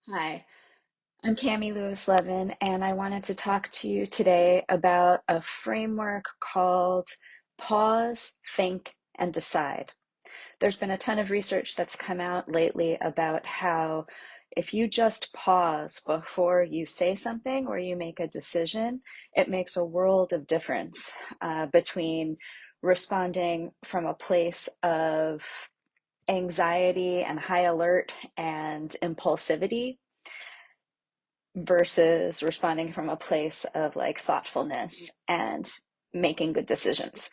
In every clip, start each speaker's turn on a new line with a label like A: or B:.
A: Hi, I'm Cami Lewis Levin, and I wanted to talk to you today about a framework called Pause, Think, and Decide. There's been a ton of research that's come out lately about how if you just pause before you say something or you make a decision, it makes a world of difference between responding from a place of anxiety and high alert and impulsivity versus responding from a place of like thoughtfulness and making good decisions.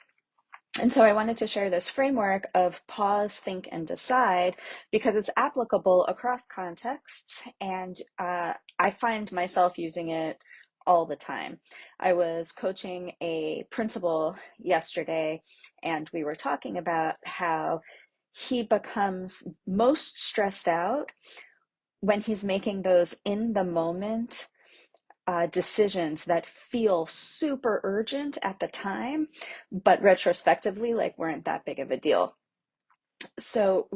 A: And so I wanted to share this framework of pause, think, and decide because it's applicable across contexts. And I find myself using it all the time. I was coaching a principal yesterday, and we were talking about how he becomes most stressed out when he's making those in the moment decisions that feel super urgent at the time, but retrospectively, like weren't that big of a deal. So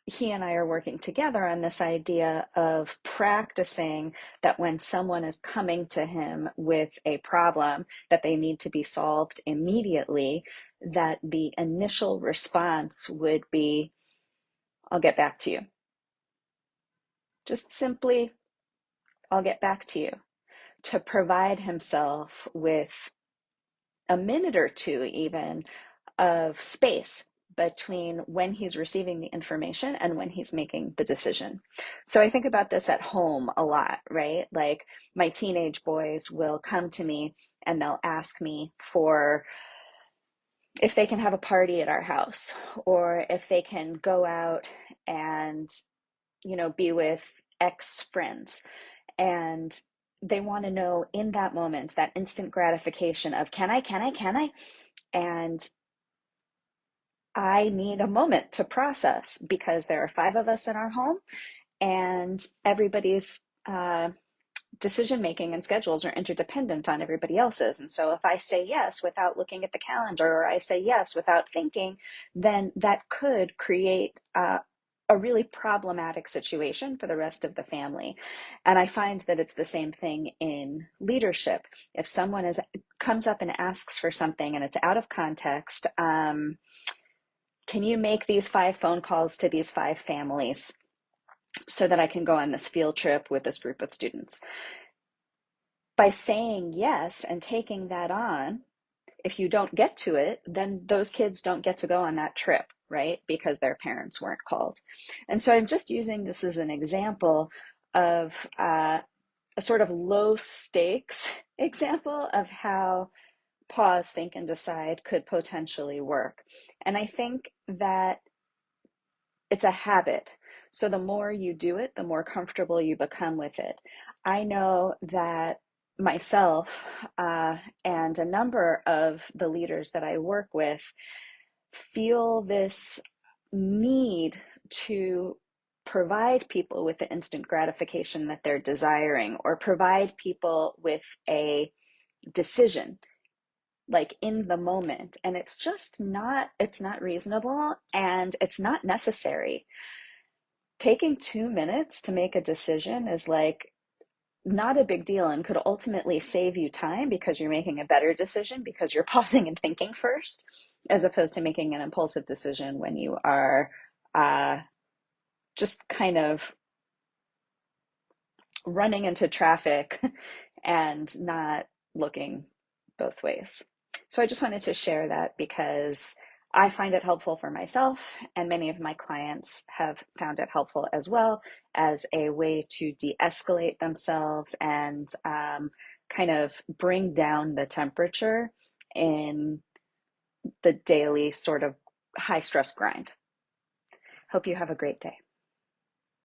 A: he and I are working together on this idea of practicing that when someone is coming to him with a problem that they need to be solved immediately, that the initial response would be, I'll get back to you. Just simply, I'll get back to you. To provide himself with a minute or two even of space between when he's receiving the information and when he's making the decision. So I think about this at home a lot, right? Like my teenage boys will come to me and they'll ask me for if they can have a party at our house or if they can go out and, be with ex friends. And they want to know in that moment, that instant gratification of can I? And I need a moment to process because there are five of us in our home and everybody's decision making and schedules are interdependent on everybody else's. And so if I say yes without looking at the calendar or I say yes without thinking, then that could create a really problematic situation for the rest of the family. And I find that it's the same thing in leadership. If someone comes up and asks for something and it's out of context, can you make these 5 phone calls to these 5 families so that I can go on this field trip with this group of students? By saying yes and taking that on, if you don't get to it, then those kids don't get to go on that trip, right? Because their parents weren't called. And so I'm just using this as an example of a sort of low stakes example of how pause, think, and decide could potentially work. And I think that it's a habit. So the more you do it, the more comfortable you become with it. I know that myself and a number of the leaders that I work with feel this need to provide people with the instant gratification that they're desiring or provide people with a decision like in the moment, and it's not reasonable and it's not necessary. Taking 2 minutes to make a decision is like not a big deal and could ultimately save you time because you're making a better decision because you're pausing and thinking first, as opposed to making an impulsive decision when you are uh, just kind of running into traffic and not looking both ways. So I just wanted to share that because I find it helpful for myself, and many of my clients have found it helpful as well as a way to de escalate themselves and kind of bring down the temperature in the daily sort of high stress grind. Hope you have a great day.